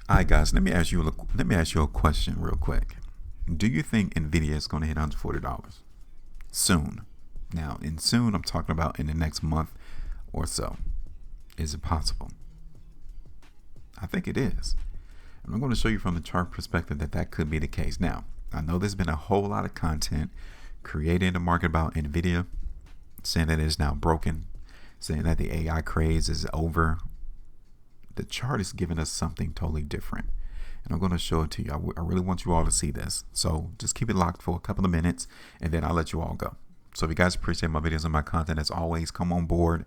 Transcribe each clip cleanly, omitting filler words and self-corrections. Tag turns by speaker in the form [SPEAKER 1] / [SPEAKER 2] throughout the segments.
[SPEAKER 1] All right, guys. Let me ask you a question real quick. Do you think Nvidia is going to hit $140 soon? Now, in soon, I'm talking about in the next month or so. Is it possible? I think it is. And I'm going to show you from the chart perspective that that could be the case. Now, I know there's been a whole lot of content created in the market about Nvidia, saying that it is now broken, saying that the AI craze is over. The chart is giving us something totally different, and I'm going to show it to you. I really want you all to see this, so just keep it locked for a couple of minutes, and then I'll let you all go. So if you guys appreciate my videos and my content, as always, come on board.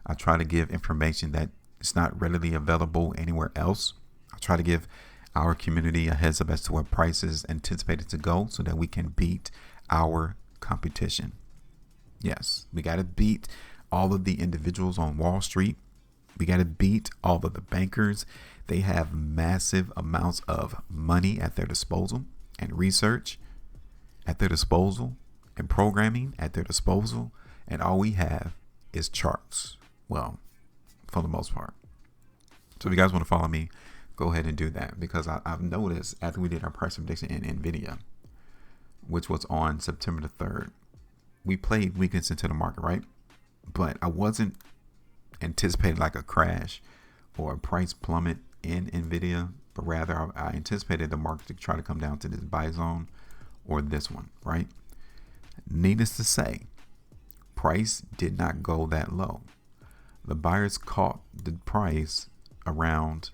[SPEAKER 1] I try to give information that is not readily available anywhere else. I try to give our community a heads up as to what prices anticipated to go so that we can beat our competition. Yes, we got to beat all of the individuals on Wall Street. We got to beat all of the bankers. They have massive amounts of money at their disposal and research at their disposal and programming at their disposal. And all we have is charts. Well, for the most part. So if you guys want to follow me, go ahead and do that, because I've noticed after we did our price prediction in Nvidia, which was on September the 3rd, we played weakness into the market, right? But I wasn't anticipating like a crash or a price plummet in Nvidia, but rather I anticipated the market to try to come down to this buy zone or this one, right? Needless to say, price did not go that low. The buyers caught the price around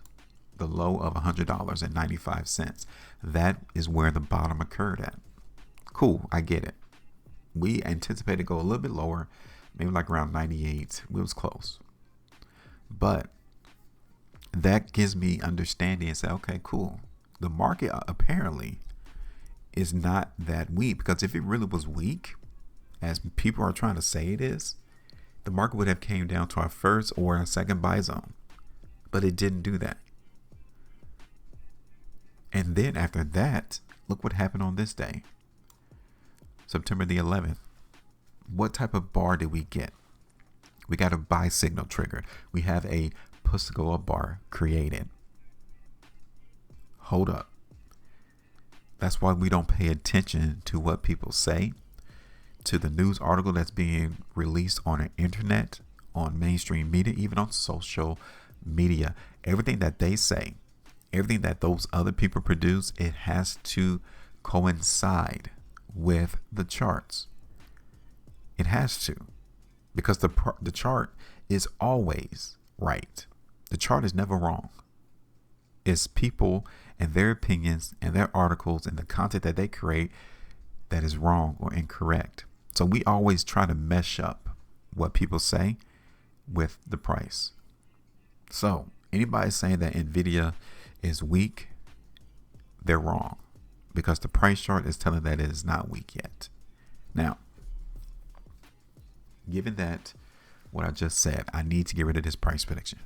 [SPEAKER 1] the low of $100.95. That is where the bottom occurred at. Cool, I get it. We anticipated to go a little bit lower, maybe like around 98. We was close. But that gives me understanding and say, okay, cool. The market apparently is not that weak, because if it really was weak, as people are trying to say it is, the market would have came down to our first or a second buy zone. But it didn't do that. And then after that, look what happened on this day, September the 11th. What type of bar did we get? We got a buy signal triggered. We have a push to go up bar created. Hold up. That's why we don't pay attention to what people say, to the news article that's being released on the internet, on mainstream media, even on social media. Everything that they say, everything that those other people produce, it has to coincide with the charts. It has to, because the chart is always right. The chart is never wrong. It's people and their opinions and their articles and the content that they create that is wrong or incorrect. So we always try to mesh up what people say with the price. So anybody saying that Nvidia is weak, they're wrong, because the price chart is telling that it is not weak yet. Now, given that what I just said, I need to get rid of this price prediction.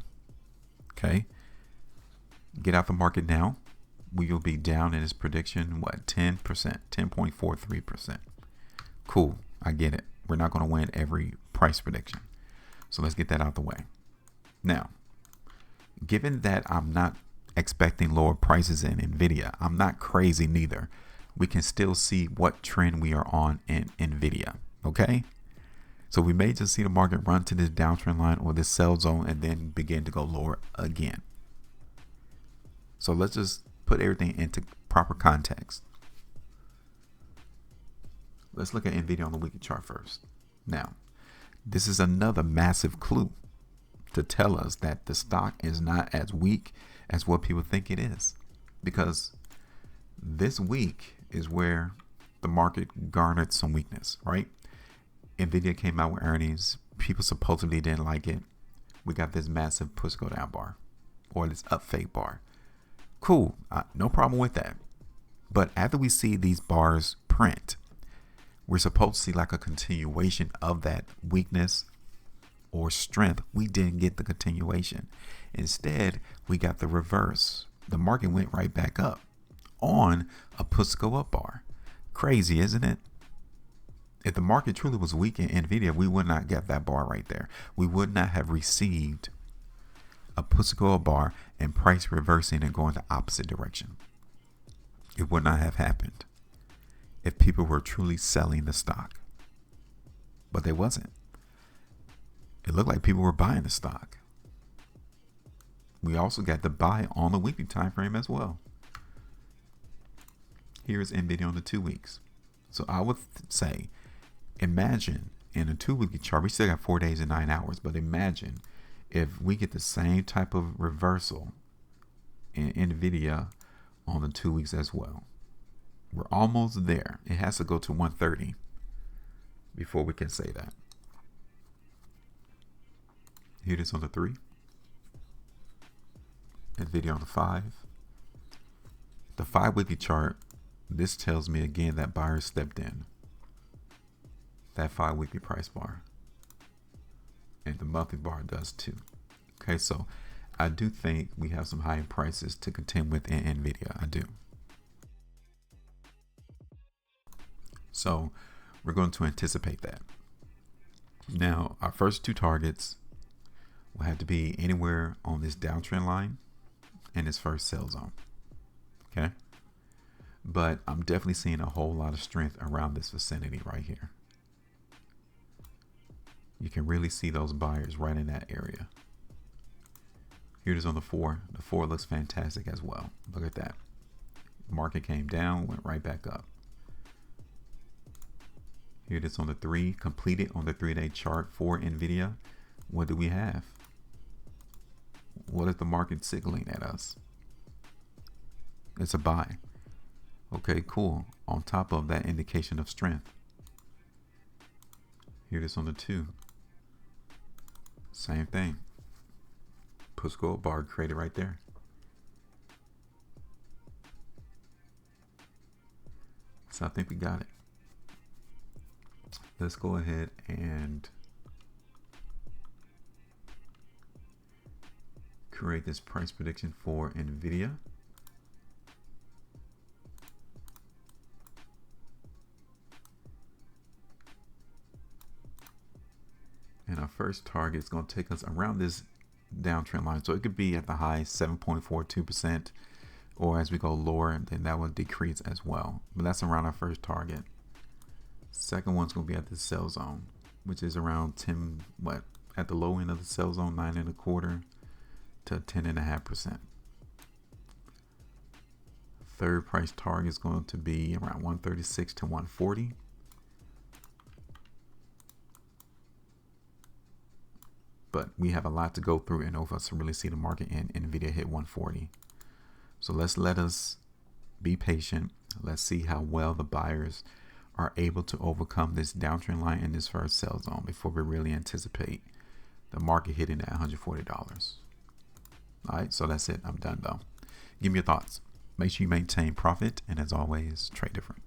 [SPEAKER 1] Okay. Get out the market now. We will be down in this prediction, 10%, 10.43%. Cool. I get it. We're not going to win every price prediction. So let's get that out the way. Now, given that I'm not expecting lower prices in Nvidia, I'm not crazy neither. We can still see what trend we are on in Nvidia. Okay. So we may just see the market run to this downtrend line or this sell zone and then begin to go lower again. So let's just put everything into proper context. Let's look at Nvidia on the weekly chart first. Now, this is another massive clue to tell us that the stock is not as weak as what people think it is, because this week is where the market garnered some weakness, right? Nvidia came out with earnings. People supposedly didn't like it. We got this massive push go down bar, or this up fake bar. Cool, no problem with that. But after we see these bars print, we're supposed to see like a continuation of that weakness or strength. We didn't get the continuation. Instead, we got the reverse. The market went right back up on a push go up bar. Crazy, isn't it? If the market truly was weak in Nvidia, we would not get that bar right there. We would not have received a physical bar and price reversing and going the opposite direction. It would not have happened if people were truly selling the stock. But they wasn't. It looked like people were buying the stock. We also got the buy on the weekly time frame as well. Here's Nvidia on the 2 weeks. So I would say, imagine in a 2 weekly chart, we still got 4 days and 9 hours, but imagine if we get the same type of reversal in Nvidia on the 2 weeks as well. We're almost there. It has to go to 130 before we can say that. Here it is on the 3. Nvidia on the 5. The 5 weekly chart, this tells me again that buyers stepped in. That 5 weekly price bar. And the monthly bar does too. Okay, so I do think we have some higher prices to contend with in Nvidia. I do. So we're going to anticipate that. Now, our first 2 targets will have to be anywhere on this downtrend line and this first sell zone. Okay. But I'm definitely seeing a whole lot of strength around this vicinity right here. You can really see those buyers right in that area. Here it is on the 4. The 4 looks fantastic as well. Look at that. Market came down, went right back up. Here it is on the 3, completed on the 3-day chart for Nvidia. What do we have? What is the market signaling at us? It's a buy. Okay, cool. On top of that indication of strength. Here it is on the 2. Same thing. Push gold bar created right there. So I think we got it. Let's go ahead and create this price prediction for Nvidia. And our first target is going to take us around this downtrend line. So it could be at the high 7.42%, or as we go lower, then that will decrease as well. But that's around our first target. Second one's going to be at the sell zone, which is around 10, at the low end of the sell zone, 9.25 to 10.5%. Third price target is going to be around 136 to 140. But we have a lot to go through in order for us to really see the market in Nvidia hit 140. So let us be patient. Let's see how well the buyers are able to overcome this downtrend line in this first sell zone before we really anticipate the market hitting at $140. All right, so that's it. I'm done though. Give me your thoughts. Make sure you maintain profit, and as always, trade different.